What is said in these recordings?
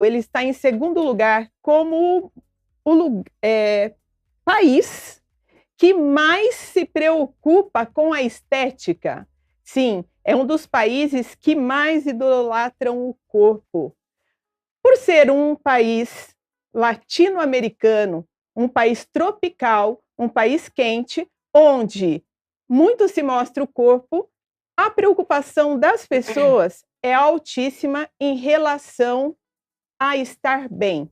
ele está em segundo lugar como país que mais se preocupa com a estética. Sim, é um dos países que mais idolatram o corpo. Por ser um país latino-americano, um país tropical, um país quente, onde muito se mostra o corpo, a preocupação das pessoas é altíssima em relação a estar bem.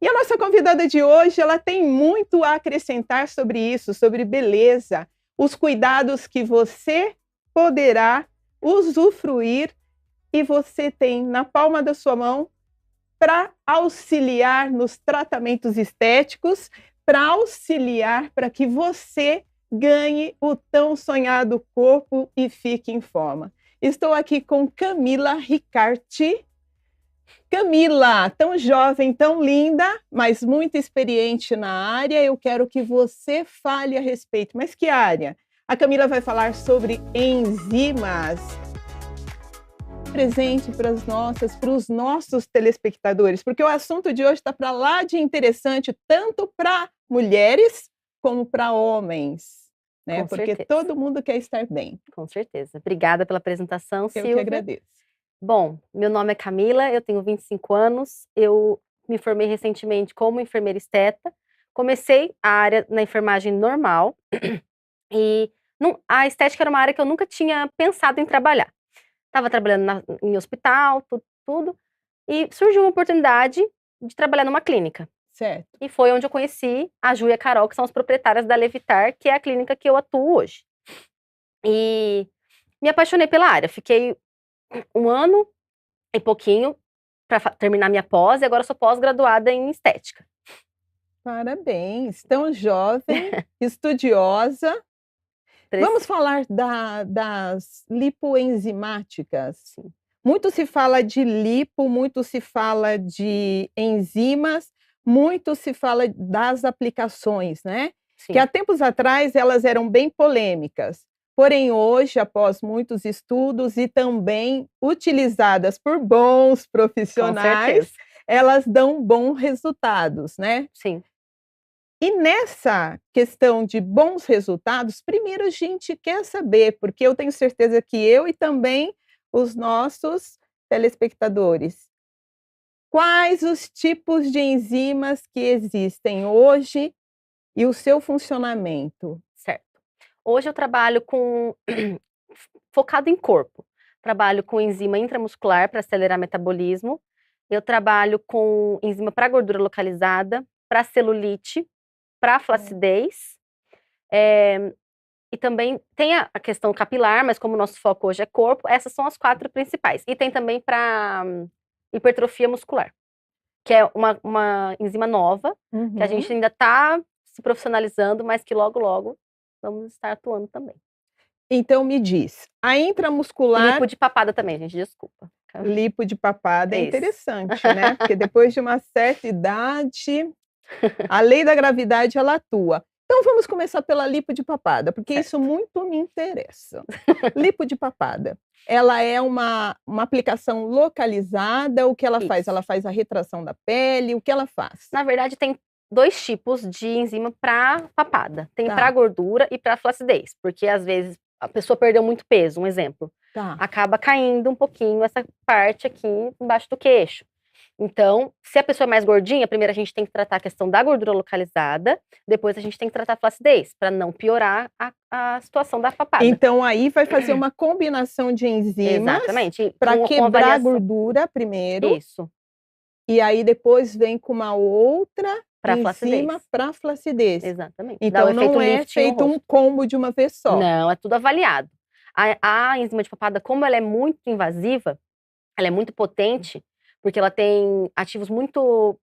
E a nossa convidada de hoje, ela tem muito a acrescentar sobre isso, sobre beleza, os cuidados que você poderá usufruir e você tem na palma da sua mão para auxiliar nos tratamentos estéticos, para auxiliar para que você ganhe o tão sonhado corpo e fique em forma. Estou aqui com Camila Ricarte. Camila, tão jovem, tão linda, mas muito experiente na área. Eu quero que você fale a respeito. Mas que área? A Camila vai falar sobre enzimas. Presente para os nossos telespectadores, porque o assunto de hoje está para lá de interessante, tanto para mulheres como para homens, né? Porque todo mundo quer estar bem. Com certeza. Obrigada pela apresentação, Silvia. Eu que agradeço. Bom, meu nome é Camila, eu tenho 25 anos, eu me formei recentemente como enfermeira esteta, comecei a área na enfermagem normal, e a estética era uma área que eu nunca tinha pensado em trabalhar. Estava trabalhando em hospital, tudo, e surgiu uma oportunidade de trabalhar numa clínica. Certo. E foi onde eu conheci a Ju e a Carol, que são as proprietárias da Levitar, que é a clínica que eu atuo hoje. E me apaixonei pela área, fiquei 1 ano e pouquinho para terminar minha pós, e agora eu sou pós-graduada em estética. Parabéns, tão jovem, estudiosa. Vamos falar das lipoenzimáticas. Sim. Muito se fala de lipo, muito se fala de enzimas, muito se fala das aplicações, né? Sim. Que há tempos atrás elas eram bem polêmicas. Porém, hoje, após muitos estudos e também utilizadas por bons profissionais, elas dão bons resultados, né? Sim. E nessa questão de bons resultados, primeiro a gente quer saber, porque eu tenho certeza que eu e também os nossos telespectadores, quais os tipos de enzimas que existem hoje e o seu funcionamento? Certo. Hoje eu trabalho focado em corpo. Trabalho com enzima intramuscular para acelerar metabolismo. Eu trabalho com enzima para gordura localizada, para celulite, para flacidez. E também tem a questão capilar, mas como o nosso foco hoje é corpo, essas são as 4 principais. E tem também para hipertrofia muscular, que é uma enzima nova, que a gente ainda está se profissionalizando, mas que logo, logo vamos estar atuando também. Então me diz, a intramuscular... Lipo de papada também, gente, desculpa. Lipo de papada é interessante, né? Porque depois de uma certa idade, a lei da gravidade ela atua. Então vamos começar pela lipo de papada, porque isso muito me interessa. Lipo de papada, ela é uma aplicação localizada, o que ela faz? Ela faz a retração da pele, o que ela faz? Na verdade tem 2 tipos de enzima para papada. Tem para gordura e para flacidez, porque às vezes a pessoa perdeu muito peso, um exemplo. Acaba caindo um pouquinho essa parte aqui embaixo do queixo. Então, se a pessoa é mais gordinha, primeiro a gente tem que tratar a questão da gordura localizada, depois a gente tem que tratar a flacidez, para não piorar a situação da papada. Então, aí vai fazer uma combinação de enzimas para quebrar a gordura primeiro. Isso. E aí depois vem com uma outra enzima para flacidez. Exatamente. Então, não é feito um combo de uma vez só. Não, é tudo avaliado. A enzima de papada, como ela é muito invasiva, ela é muito potente, porque ela tem ativos muito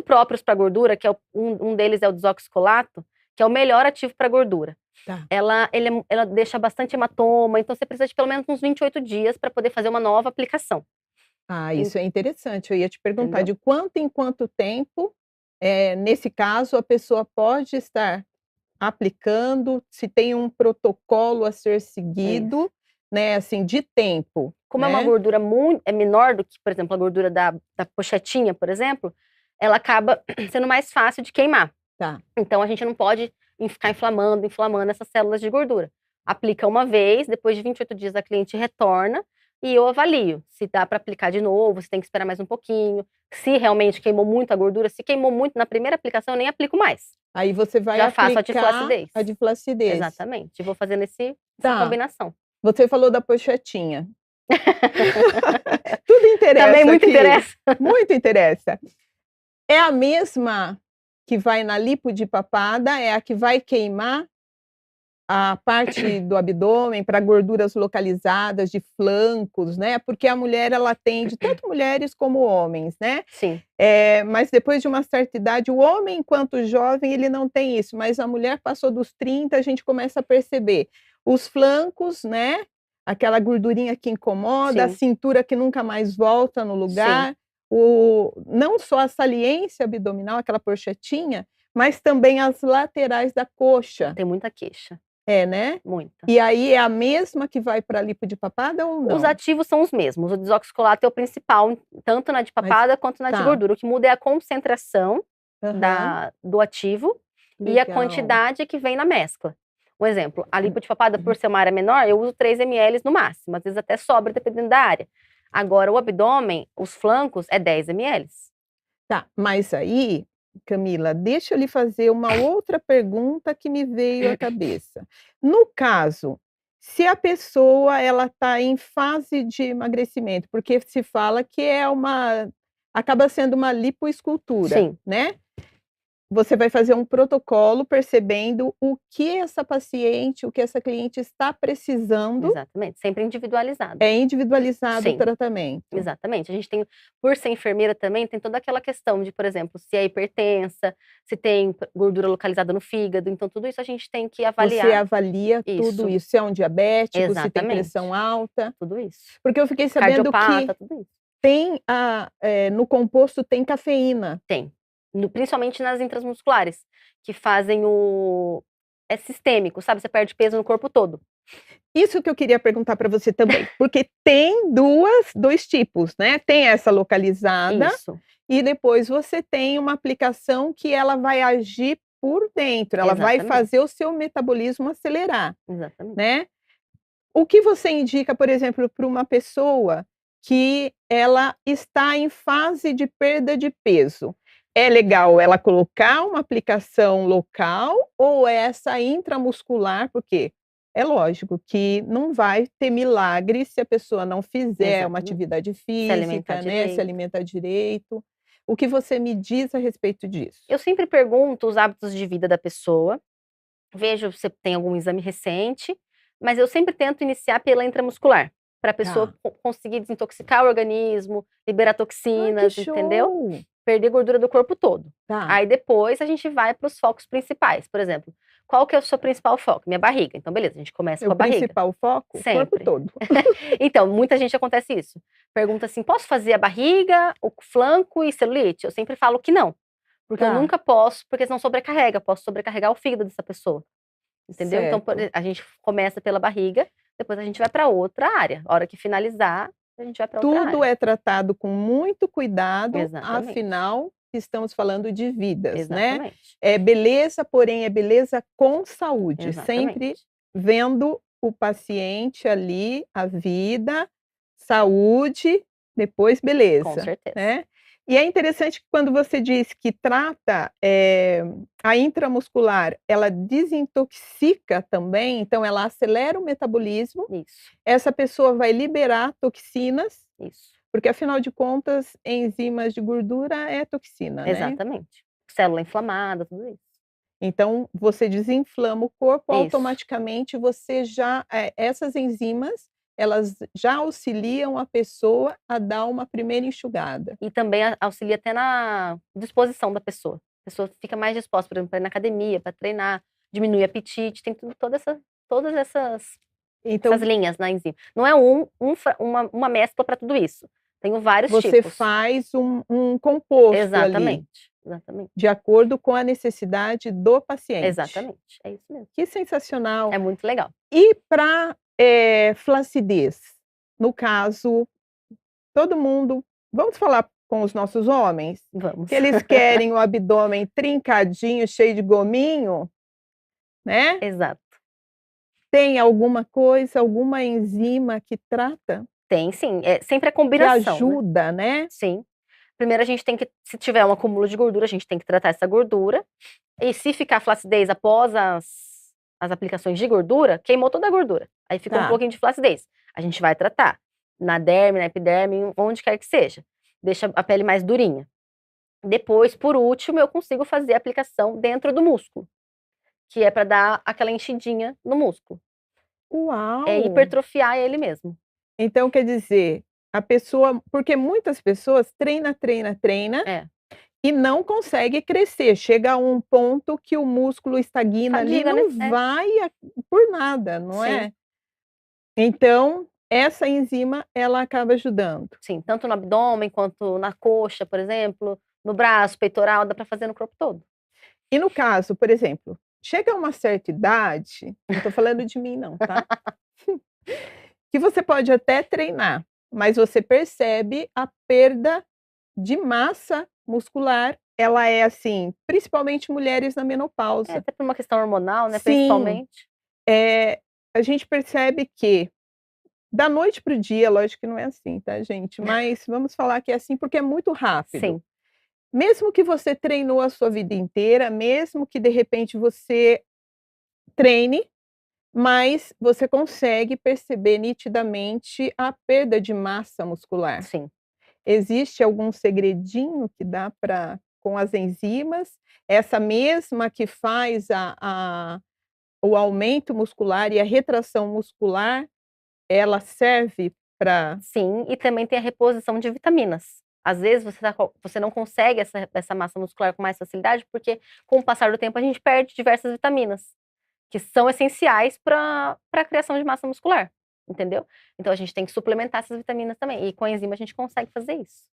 próprios para gordura, que é um deles é o desoxicolato, que é o melhor ativo para gordura. Ela deixa bastante hematoma, então você precisa de pelo menos uns 28 dias para poder fazer uma nova aplicação. Isso é interessante. Eu ia te perguntar de quanto em quanto tempo, nesse caso, a pessoa pode estar aplicando, se tem um protocolo a ser seguido, né, assim, de tempo. Como é uma né? gordura menor do que, por exemplo, a gordura da pochetinha, por exemplo, ela acaba sendo mais fácil de queimar. Tá. Então, a gente não pode ficar inflamando essas células de gordura. Aplica uma vez, depois de 28 dias a cliente retorna e eu avalio se dá para aplicar de novo, se tem que esperar mais um pouquinho, se realmente queimou muito a gordura. Se queimou muito na primeira aplicação, eu nem aplico mais. Aí você vai Já faço a aplicar diflacidez. a diflacidez. Exatamente. E vou fazendo essa Tá. combinação. Você falou da pochetinha. Tudo interessa Também muito aqui. interessa. Muito interessa. É a mesma que vai na lipo de papada, é a que vai queimar a parte do abdômen para gorduras localizadas de flancos, né? Porque a mulher, ela tende, tanto mulheres como homens, né? Sim. Mas depois de uma certa idade, o homem, enquanto jovem, ele não tem isso, mas a mulher passou dos 30, a gente começa a perceber os flancos, né? Aquela gordurinha que incomoda, Sim. a cintura que nunca mais volta no lugar, não só a saliência abdominal, aquela porchetinha, mas também as laterais da coxa. Tem muita queixa. É, né? Muita. E aí é a mesma que vai para lipo de papada ou não? Os ativos são os mesmos. O desoxicolato é o principal, tanto na de papada quanto na de gordura. O que muda é a concentração do ativo e a quantidade que vem na mescla. Um exemplo, a lipo de papada, por ser uma área menor, eu uso 3 ml no máximo. Às vezes até sobra, dependendo da área. Agora, o abdômen, os flancos, é 10 ml. Tá, mas aí, Camila, deixa eu lhe fazer uma outra pergunta que me veio à cabeça. No caso, se a pessoa ela está em fase de emagrecimento, porque se fala que acaba sendo uma lipoescultura, Sim. né? Você vai fazer um protocolo percebendo o que essa paciente, o que essa cliente está precisando. Exatamente, sempre individualizado. É individualizado Sim. o tratamento. Exatamente. A gente tem, por ser enfermeira também, tem toda aquela questão de, por exemplo, se é hipertensa, se tem gordura localizada no fígado. Então, tudo isso a gente tem que avaliar. Você avalia tudo isso. Se é um diabético, se tem pressão alta. Tudo isso. Porque eu fiquei sabendo que tudo isso. Tem no composto tem cafeína. Tem. Principalmente nas intramusculares, que fazem é sistêmico, sabe? Você perde peso no corpo todo. Isso que eu queria perguntar para você também, porque tem dois tipos, né? Tem essa localizada. Isso. E depois você tem uma aplicação que ela vai agir por dentro, ela vai fazer o seu metabolismo acelerar. Exatamente. Né? O que você indica, por exemplo, para uma pessoa que ela está em fase de perda de peso? É legal ela colocar uma aplicação local ou essa intramuscular? Porque é lógico que não vai ter milagre se a pessoa não fizer uma atividade física, né? Se alimentar direito. O que você me diz a respeito disso? Eu sempre pergunto os hábitos de vida da pessoa, vejo se tem algum exame recente, mas eu sempre tento iniciar pela intramuscular, para a pessoa conseguir desintoxicar o organismo, liberar toxinas, entendeu? Perder gordura do corpo todo. Aí depois a gente vai para os focos principais. Por exemplo, qual que é o seu principal foco? Minha barriga. Então, beleza, a gente começa com a barriga. O principal foco? O corpo todo. Então, muita gente acontece isso. Pergunta assim, posso fazer a barriga, o flanco e celulite? Eu sempre falo que não. Porque eu nunca posso, porque senão sobrecarrega. Posso sobrecarregar o fígado dessa pessoa. Entendeu? Certo. Então, a gente começa pela barriga, depois a gente vai para outra área. A hora que finalizar, a gente vai para outra área. Tudo é tratado com muito cuidado, Exatamente. Afinal, estamos falando de vidas, Exatamente. né? É beleza, porém é beleza com saúde. Exatamente. Sempre vendo o paciente ali, a vida, saúde, depois beleza. Com certeza. Né? E é interessante que quando você diz que trata a intramuscular, ela desintoxica também, então ela acelera o metabolismo. Isso. Essa pessoa vai liberar toxinas. Isso. Porque, afinal de contas, enzimas de gordura é toxina, né? Exatamente. Célula inflamada, tudo isso. Então, você desinflama o corpo, automaticamente você essas enzimas, elas já auxiliam a pessoa a dar uma primeira enxugada. E também auxilia até na disposição da pessoa. A pessoa fica mais disposta, por exemplo, para ir na academia, para treinar, diminui o apetite, tem todas essas linhas na enzima. Não é uma mescla para tudo isso. Tenho vários tipos. Você faz um composto Exatamente. ali. Exatamente. De acordo com a necessidade do paciente. Exatamente, é isso mesmo. Que sensacional. É muito legal. E para flacidez? no caso, todo mundo vamos falar com os nossos homens? Vamos. Que eles querem o abdômen trincadinho, cheio de gominho, né? Exato. Tem alguma coisa, alguma enzima que trata? Tem sim, sempre a Que combinação, né. ajuda, né? Sim. Primeiro a gente tem que se tiver um acúmulo de gordura, a gente tem que tratar essa gordura, e se ficar flacidez após as aplicações de gordura, queimou toda a gordura, aí ficou um Tá. pouquinho de flacidez, a gente vai tratar, na derme, na epiderme, onde quer que seja, deixa a pele mais durinha. Depois, por último, eu consigo fazer a aplicação dentro do músculo, que é para dar aquela enchidinha no músculo. É Uau! hipertrofiar ele mesmo. Então quer dizer, a pessoa porque muitas pessoas treina É, e não consegue crescer, chega a um ponto que o músculo estagna ali, fadiga, né. não vai por nada, não Sim, é? Então, essa enzima, ela acaba ajudando. sim, tanto no abdômen quanto na coxa, por exemplo, no braço, peitoral, dá para fazer no corpo todo. E no caso, por exemplo, chega a uma certa idade, não estou falando de mim não, tá? Que você pode até treinar, mas você percebe a perda de massa muscular, ela é assim, principalmente mulheres na É, menopausa. até por uma questão hormonal, né, Sim, principalmente. a gente percebe que da noite para o dia, lógico que não é assim, tá gente, mas vamos falar que é assim, porque é muito rápido. Sim, Mesmo que você treinou a sua vida inteira, mesmo que de repente você treine, mas você consegue perceber nitidamente a perda de massa muscular. sim. Existe algum segredinho que dá para com as enzimas? Essa mesma que faz o aumento muscular e a retração muscular, ela serve para Sim, e também tem a reposição de vitaminas. Às vezes você não consegue essa massa muscular com mais facilidade, porque com o passar do tempo a gente perde diversas vitaminas, que são essenciais pra criação de massa muscular, entendeu? Então a gente tem que suplementar essas vitaminas também, e com a enzima a gente consegue fazer isso.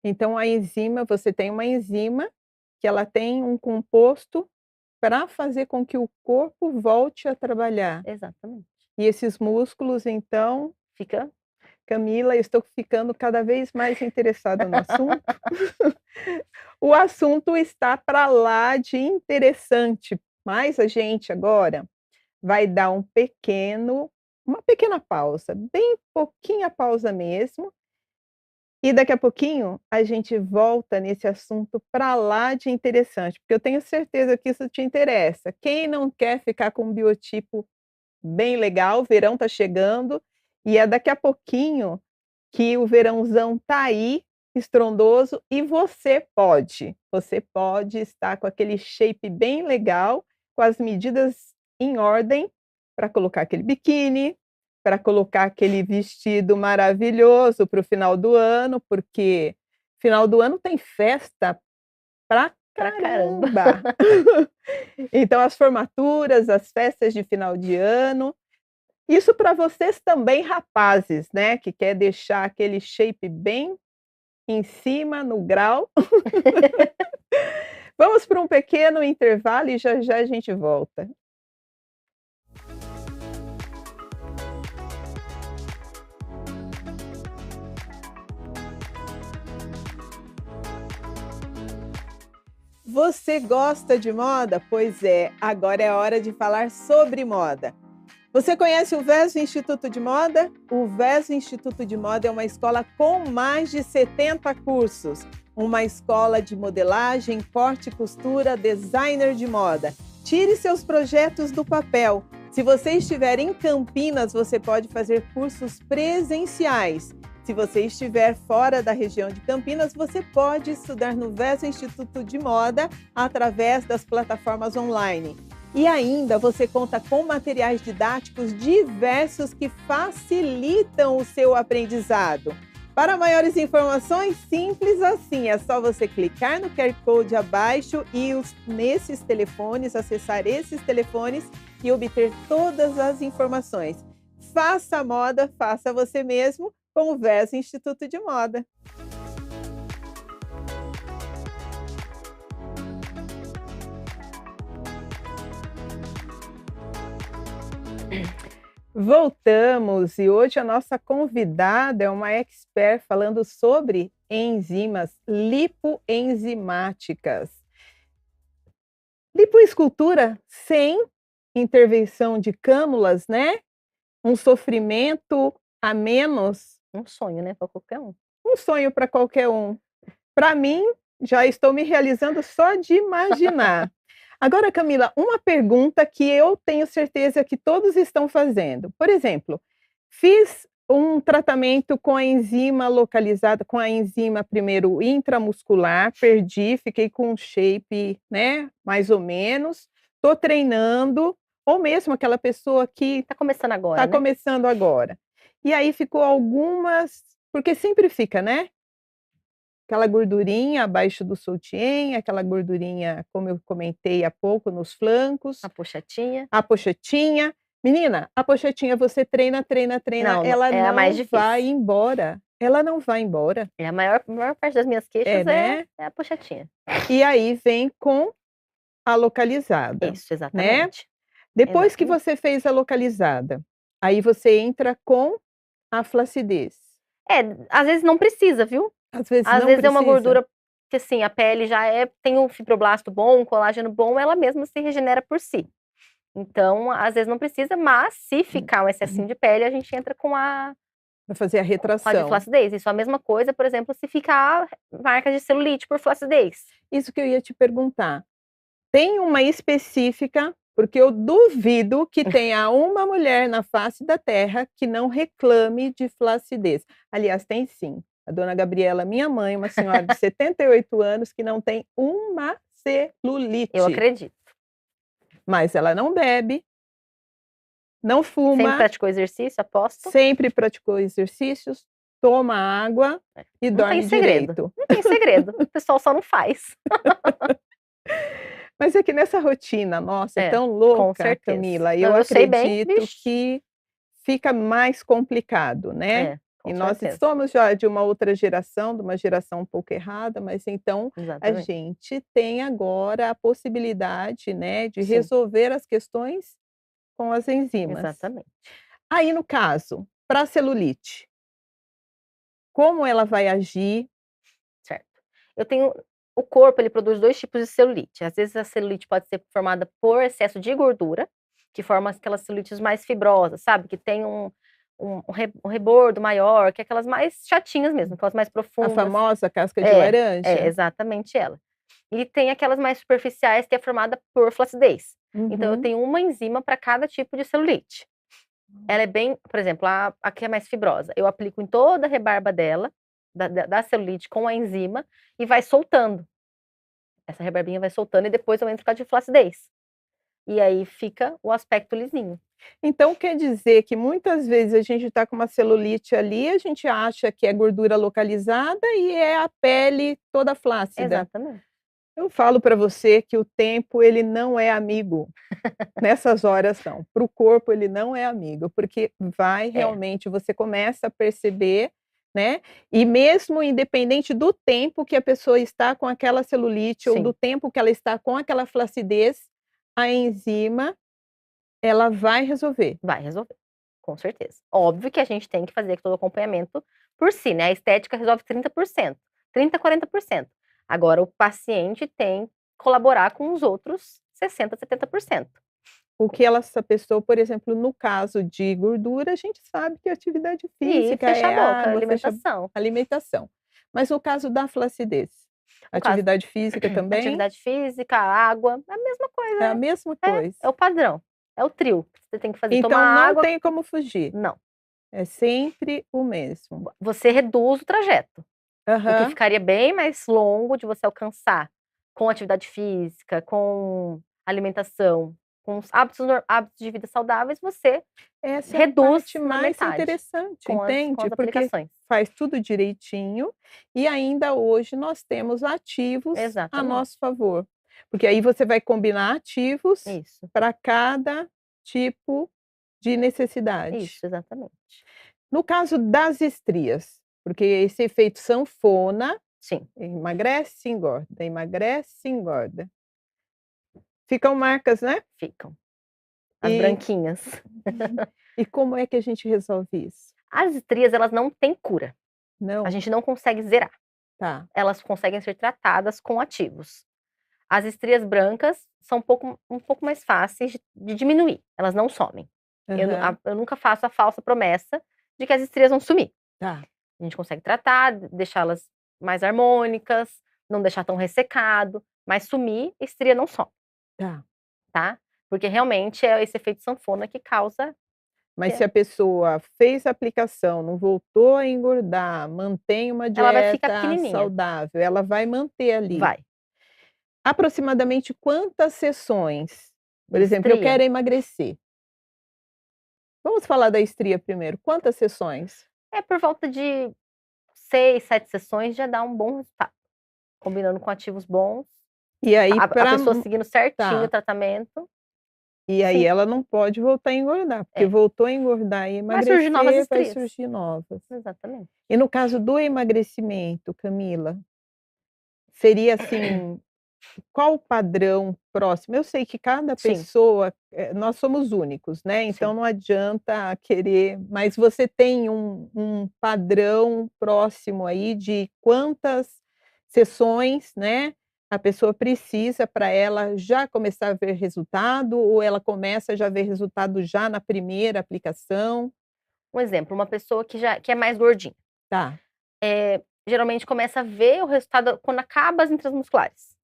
então a enzima você tem uma enzima que ela tem um composto para fazer com que o corpo volte a trabalhar. Exatamente. E esses músculos então, Fica Camila, eu estou ficando cada vez mais interessada no assunto. O assunto está para lá de interessante, mas a gente agora vai dar uma pequena pausa, bem pouquinha pausa mesmo, e daqui a pouquinho a gente volta nesse assunto para lá de interessante, porque eu tenho certeza que isso te interessa. Quem não quer ficar com um biotipo bem legal, o verão está chegando, e é daqui a pouquinho que o verãozão tá aí, estrondoso, e você pode estar com aquele shape bem legal, com as medidas em ordem, para colocar aquele biquíni, para colocar aquele vestido maravilhoso para o final do ano, porque final do ano tem festa pra pra caramba. caramba. Então as formaturas, as festas de final de ano, isso para vocês também rapazes, né, que quer deixar aquele shape bem em cima, no grau. Vamos para um pequeno intervalo e já já a gente volta. Você gosta de moda? Pois é, agora é hora de falar sobre moda. Você conhece o VESO Instituto de Moda? O VESO Instituto de Moda é uma escola com mais de 70 cursos. Uma escola de modelagem, corte e costura, designer de moda. Tire seus projetos do papel. Se você estiver em Campinas, você pode fazer cursos presenciais. Se você estiver fora da região de Campinas, você pode estudar no VESO Instituto de Moda através das plataformas online. E ainda você conta com materiais didáticos diversos que facilitam o seu aprendizado. Para maiores informações, simples assim, é só você clicar no QR Code abaixo e nesses telefones, acessar esses telefones e obter todas as informações. Faça a moda, faça você mesmo com o VESO Instituto de Moda. Voltamos e hoje a nossa convidada é uma expert falando sobre enzimas lipoenzimáticas. Lipoescultura sem intervenção de cânulas, né? Um sofrimento a menos. Um sonho, né, para qualquer um. Um sonho para qualquer um. Para mim, já estou me realizando só de imaginar. Agora, Camila, uma pergunta que eu tenho certeza que todos estão fazendo. Por exemplo, fiz um tratamento com a enzima localizada, com a enzima primeiro intramuscular, perdi, fiquei com um shape, né, mais ou menos. Estou treinando, ou mesmo aquela pessoa que Tá começando agora, está né? começando agora. E aí ficou algumas, porque sempre fica, né? Aquela gordurinha abaixo do sutiã, aquela gordurinha, como eu comentei há pouco, nos flancos, A pochetinha. a pochetinha. Menina, a pochetinha você treina, treina, treina, Não, ela é a mais não vai difícil. embora. Ela não vai embora. É a maior parte das minhas queixas Né? é a pochetinha. E aí vem com a localizada, Isso, né? exatamente. Depois que Exatamente. você fez a localizada, aí você entra com a flacidez. Às vezes não precisa, viu? Às vezes Às não vezes é uma precisa. gordura que, assim, a pele já tem um fibroblasto bom, um colágeno bom, ela mesma se regenera por si. Então, às vezes não precisa, mas se ficar um excessinho de pele, a gente entra Para fazer a com a de retração. flacidez. Isso é a mesma coisa, por exemplo, se ficar marcas de celulite por flacidez. Isso que eu ia te perguntar. Tem uma específica, porque eu duvido que tenha uma mulher na face da terra que não reclame de flacidez. Aliás, tem sim. A dona Gabriela, minha mãe, uma senhora de 78 anos, que não tem uma celulite. Eu acredito. Mas ela não bebe, não fuma. Sempre praticou exercício, aposto. Sempre praticou exercícios, toma água e Não dorme tem segredo. direito. Não tem segredo. O pessoal só não faz. Mas é que nessa rotina nossa tão com louca, certeza. Camila, Não, eu eu sei bem, acredito vixe. que fica mais complicado, né? Com E nós certeza. somos já de uma outra geração, de uma geração um pouco errada, mas então a Exatamente. gente tem agora a possibilidade, né, de Sim. resolver as questões com as enzimas. Exatamente. Aí no caso, para a celulite, como ela vai agir? Certo. O corpo, ele produz 2 tipos de celulite. Às vezes a celulite pode ser formada por excesso de gordura, que forma aquelas celulites mais fibrosas, sabe? Que tem um rebordo maior, que é aquelas mais chatinhas mesmo, aquelas mais A profundas. famosa casca de laranja? Exatamente ela. E tem aquelas mais superficiais, que é formada por flacidez. Então eu Uhum. tenho uma enzima para cada tipo de celulite. Ela é bem, por exemplo, a que é mais fibrosa, eu aplico em toda a rebarba dela, da celulite com a enzima, e vai soltando. Essa rebarbinha vai soltando e depois eu entro com a de flacidez. E aí fica o aspecto lisinho. Então quer dizer que muitas vezes a gente está com uma celulite ali, a gente acha que é gordura localizada e é a pele toda flácida. Exatamente. Eu falo para você que o tempo ele não é amigo, nessas horas não. Para o corpo ele não é amigo, porque vai realmente, você começa a perceber, né, e mesmo independente do tempo que a pessoa está com aquela celulite ou Sim. do tempo que ela está com aquela flacidez, a enzima, ela vai resolver. Vai resolver, com certeza. Óbvio que a gente tem que fazer todo o acompanhamento por si, né, a estética resolve 30%, 30, 40%. Agora o paciente tem que colaborar com os outros 60, 70%. O que essa pessoa, por exemplo, no caso de gordura, a gente sabe que a atividade E física fechar é a boca, água, alimentação. alimentação. Mas no caso da flacidez, No caso atividade física também? Atividade física, água, é a mesma coisa. É a mesma coisa. É o padrão, é o trio que você tem que fazer, Então tomar não água. tem como fugir. Não. É sempre o mesmo. Você reduz o trajeto. O que Aham. ficaria bem mais longo de você alcançar com atividade física, com alimentação, com os hábitos de vida saudáveis, você Essa é a reduz parte na mais metade interessante, com as entende? Porque aplicações. faz tudo direitinho e ainda hoje nós temos ativos a Exatamente. nosso favor. Porque aí você vai combinar ativos Isso. para cada tipo de necessidade. Isso, exatamente. No caso das estrias, porque esse efeito sanfona, Sim. emagrece, engorda, emagrece, engorda. Ficam marcas, né? Ficam. As branquinhas. E como é que a gente resolve isso? As estrias, elas não têm cura. A Não? gente não consegue zerar. Tá. Elas conseguem ser tratadas com ativos. As estrias brancas são um pouco mais fáceis de diminuir. Elas não somem. Aham. Eu nunca faço a falsa promessa de que as estrias vão sumir. Tá. A gente consegue tratar, deixá-las mais harmônicas, não deixar tão ressecado, mas sumir, estria não some, Tá. tá? Porque realmente é esse efeito sanfona que causa. Mas se a pessoa fez a aplicação, não voltou a engordar, mantém uma Ela vai ficar dieta pequenininha. saudável, ela vai manter ali. Vai. Aproximadamente quantas sessões? Por De exemplo, eu estria, quero emagrecer. Vamos falar da estria primeiro. Quantas sessões? é por volta de 6, 7 sessões já dá um bom resultado. Combinando com ativos bons, E aí a para pessoa seguindo certinho o tá. tratamento, E aí sim, ela não pode voltar a engordar, porque é. voltou a engordar e Vai surgir novas emagrecer, vai estrias. surgir novas. Exatamente. E no caso do emagrecimento, Camila, seria assim, qual o padrão próximo? Eu sei que cada Sim, pessoa, nós somos únicos, né, então sim. não adianta querer, mas você tem um padrão próximo aí de quantas sessões, né, a pessoa precisa para ela já começar a ver resultado, ou ela começa já a ver resultado já na primeira aplicação? Um exemplo, uma pessoa que é mais gordinha, Tá. geralmente começa a ver o resultado quando acaba as intramusculares.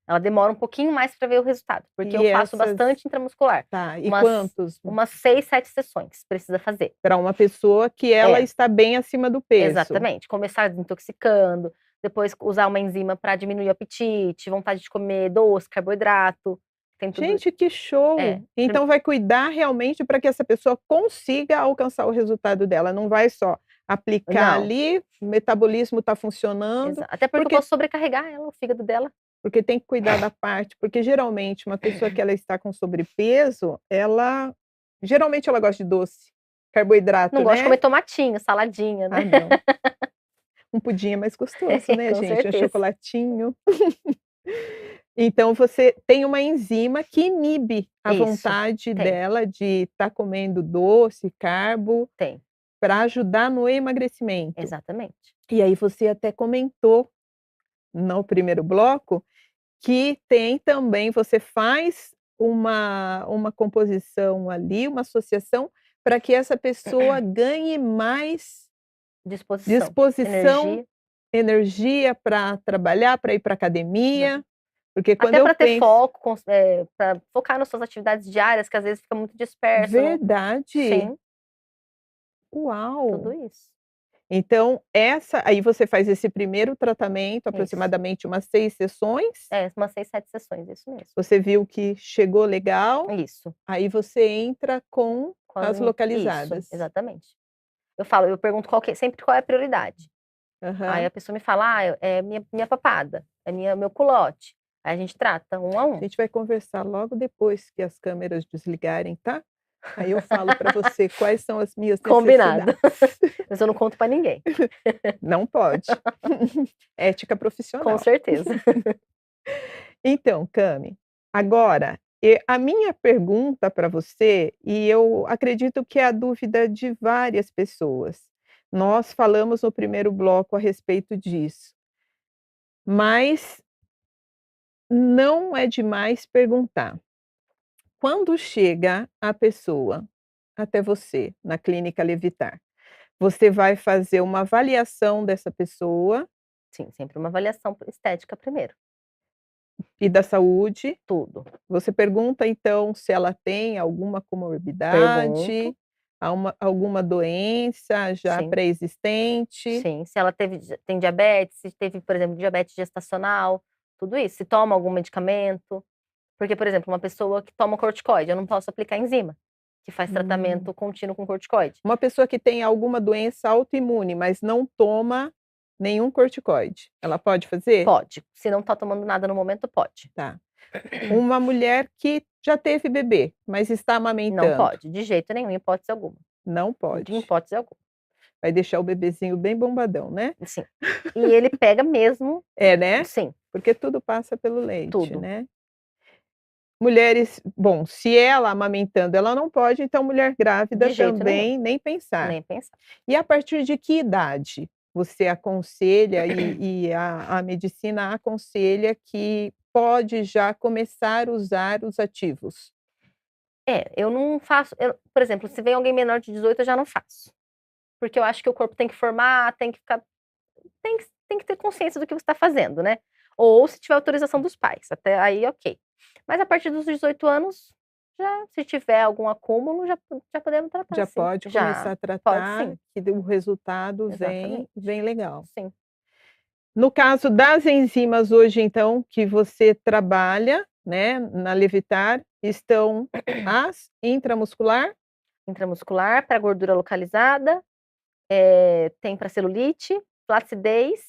Ela demora um pouquinho mais para ver o resultado, porque eu E faço essas bastante intramuscular. tá, e Umas quantos? umas 6, 7 sessões precisa fazer. Para uma pessoa que ela É, está bem acima do peso. exatamente. Começar desintoxicando, depois usar uma enzima para diminuir o apetite, vontade de comer doce, carboidrato, tem tudo. Gente, que É, show! Então vai cuidar realmente para que essa pessoa consiga alcançar o resultado dela, não vai só aplicar não, ali, o metabolismo está funcionando, até porque eu vou porque sobrecarregar ela, o fígado dela. tem que cuidar da parte porque geralmente uma pessoa que ela está com sobrepeso, ela geralmente ela gosta de doce, Não carboidrato, gosta de comer né? tomatinho, saladinha, né. Ah, não, um pudim é mais gostoso, né, Com gente, um certeza. chocolatinho. Então você tem uma enzima que inibe a Isso, vontade tem, dela de estar comendo doce, carbo, tem, para ajudar no emagrecimento. exatamente. E aí você até comentou no primeiro bloco que tem também você faz uma composição ali, uma associação para que essa pessoa ganhe mais Disposição, disposição, energia, energia para trabalhar, para ir para academia, exatamente. porque quando Até eu para ter penso foco, pra focar nas suas atividades diárias, que às vezes fica muito disperso, não. verdade? Sim, tudo Uau! isso. Então essa aí você faz esse primeiro tratamento, Isso. aproximadamente umas 6 sessões, É, umas 6, 7 sessões, isso mesmo. você viu que chegou legal, Isso. aí você entra com as Isso, localizadas. exatamente. Eu pergunto sempre qual é a prioridade. Aí Aham. a pessoa me fala: "Ah, é minha papada, é meu culote". Aí a gente trata um a A um. gente vai conversar logo depois que as câmeras desligarem, tá? Aí eu falo para você quais são as minhas Combinado. necessidades. Mas eu não conto pra ninguém. Não pode. Ética Com profissional. certeza. Então, Cami, agora, a minha pergunta para você, e eu acredito que é a dúvida de várias pessoas. Nós falamos no primeiro bloco a respeito disso, mas não é demais perguntar. Quando chega a pessoa até você na clínica Levitar, você vai fazer uma avaliação dessa pessoa Sim, sempre uma avaliação estética primeiro, e da saúde. tudo. Você pergunta então se ela tem alguma Pergunto, comorbidade, alguma doença já sim, pré-existente. sim. Se ela tem diabetes, se teve, por exemplo, diabetes gestacional, tudo isso. Se toma algum medicamento. Porque, por exemplo, uma pessoa que toma corticoide, eu não posso aplicar enzima, que faz Hum. tratamento contínuo com corticoide. Uma pessoa que tem alguma doença autoimune, mas não toma nenhum corticoide, ela pode fazer? Pode. Se não tá tomando nada no momento, pode. Tá. Uma mulher que já teve bebê, mas está Não amamentando, pode, de jeito nenhum, em hipótese alguma. não De pode. hipótese alguma. Vai deixar o bebezinho bem bombadão, né? Sim. E ele pega mesmo, É, né? sim, Porque tudo passa pelo leite, tudo. né? mulheres, bom, se ela amamentando, ela não pode, então mulher grávida De jeito nenhum, também nem pensar. nem pensar. E a partir de que idade você aconselha e a medicina aconselha que pode já começar a usar os ativos? Eu não faço por exemplo, se vem alguém menor de 18 eu já não faço, porque eu acho que o corpo tem que formar, tem que ter consciência do que você está fazendo, né. Ou se tiver autorização dos pais, até aí ok. Mas a partir dos 18 anos, já se tiver algum acúmulo, já podemos tratar Já sim. pode Já, começar a pode tratar, sim, que o resultado exatamente. vem legal. Sim. No caso das enzimas hoje então, que você trabalha, né, na Levitar, estão as intramuscular, Intramuscular para gordura localizada, tem para celulite, flacidez,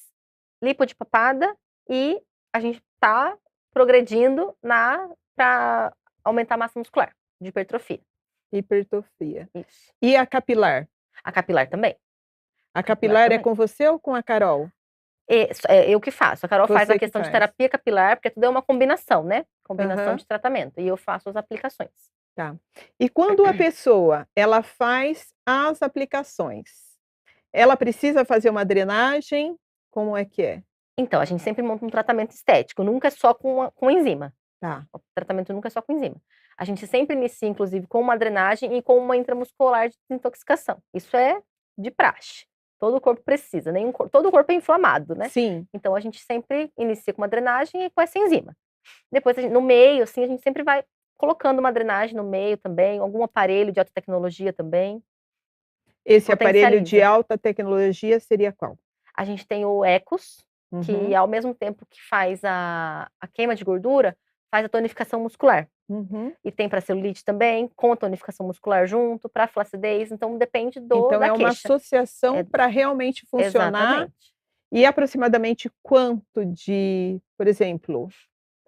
lipo de papada e a gente tá progredindo para aumentar a massa muscular, de hipertrofia. hipertrofia. Isso. E a capilar? A capilar também. A Capilar capilar é também. com você ou com a Carol? É eu que faço. A Carol faz a Você que questão de faz. terapia capilar, porque tudo é uma combinação, né, combinação Aham, de tratamento, e eu faço as aplicações. tá. E quando a pessoa, ela faz as aplicações, ela precisa fazer uma drenagem? Como é que é? Então, a gente sempre monta um tratamento estético, nunca é só com enzima. Tá. O tratamento nunca é só com enzima. A gente sempre inicia, inclusive, com uma drenagem e com uma intramuscular de desintoxicação. Isso é de praxe. Todo o corpo precisa, todo o corpo é inflamado, né? Sim. Então a gente sempre inicia com uma drenagem e com essa enzima. Depois, no meio, assim, a gente sempre vai colocando uma drenagem no meio também, algum aparelho de alta tecnologia também. Esse aparelho de Potencializa. alta tecnologia seria qual? A gente tem o Ecos, que Uhum, ao mesmo tempo que faz a queima de gordura, faz a tonificação muscular. uhum. E tem para celulite também, com tonificação muscular junto, para flacidez, então depende Então da é uma queixa. associação É, para realmente funcionar. exatamente. E aproximadamente quanto de, por exemplo,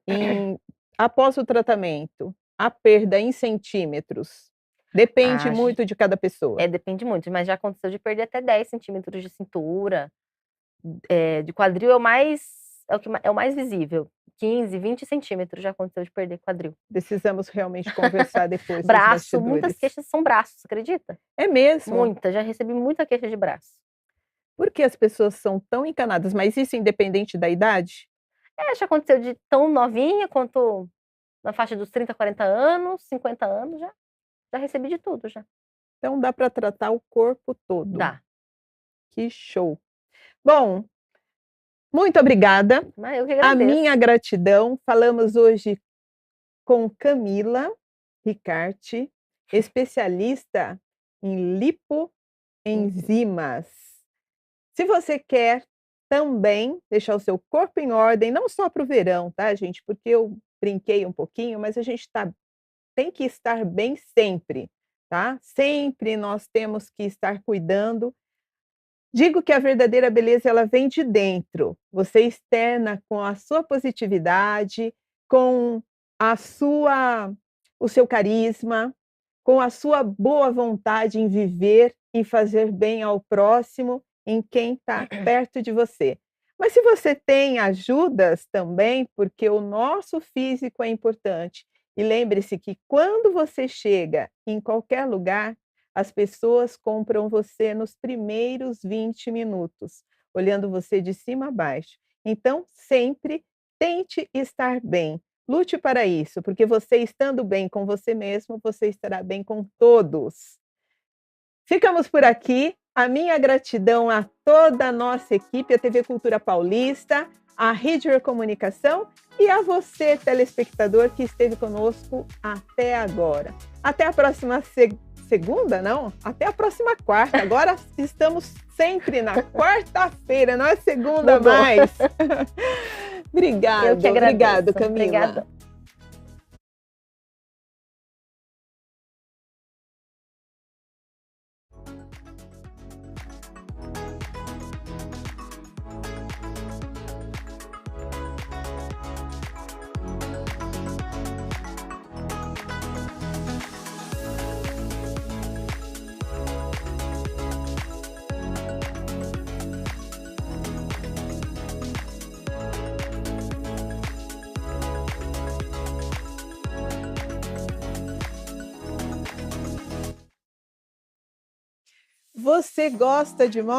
em após o tratamento, a perda em centímetros, depende Ah, muito de cada pessoa? depende muito, mas já aconteceu de perder até 10 centímetros de cintura, de quadril é o mais visível, 15, 20 centímetros já aconteceu de perder quadril. Precisamos realmente conversar depois nos Braço, muitas bastidores. queixas são braços, acredita? É mesmo? Muita, já recebi muita queixa de braço. Por que as pessoas são tão encanadas? Mas isso independente da idade? Já aconteceu de tão novinha quanto na faixa dos 30, 40 anos, 50 anos, já recebi de tudo já. Então dá para tratar o corpo todo. Dá. Que show. Bom, muito obrigada. Mas eu que A minha agradeço. gratidão. Falamos hoje com Camila Ricarte, especialista em lipoenzimas. Se você quer também deixar o seu corpo em ordem, não só para o verão, tá, gente? Porque eu brinquei um pouquinho, mas a gente tem que estar bem sempre, tá? Sempre nós temos que estar cuidando. Digo que a verdadeira beleza ela vem de dentro. Você externa com a sua positividade, com a sua o seu carisma, com a sua boa vontade em viver, em fazer bem ao próximo, em quem está perto de você. Mas se você tem ajudas também, porque o nosso físico é importante. E lembre-se que quando você chega em qualquer lugar, as pessoas compram você nos primeiros 20 minutos, olhando você de cima a baixo. Então, sempre tente estar bem. Lute para isso, porque você estando bem com você mesmo, você estará bem com todos. Ficamos por aqui. A minha gratidão a toda a nossa equipe, a TV Cultura Paulista, a Ridger Comunicação e a você, telespectador, que esteve conosco até agora. Até a próxima segunda, não? Até a próxima quarta. Agora estamos sempre na quarta-feira, não é segunda Mudou. mais. Obrigada, Eu que agradeço. obrigado, Camila. Obrigada. Você gosta de moda?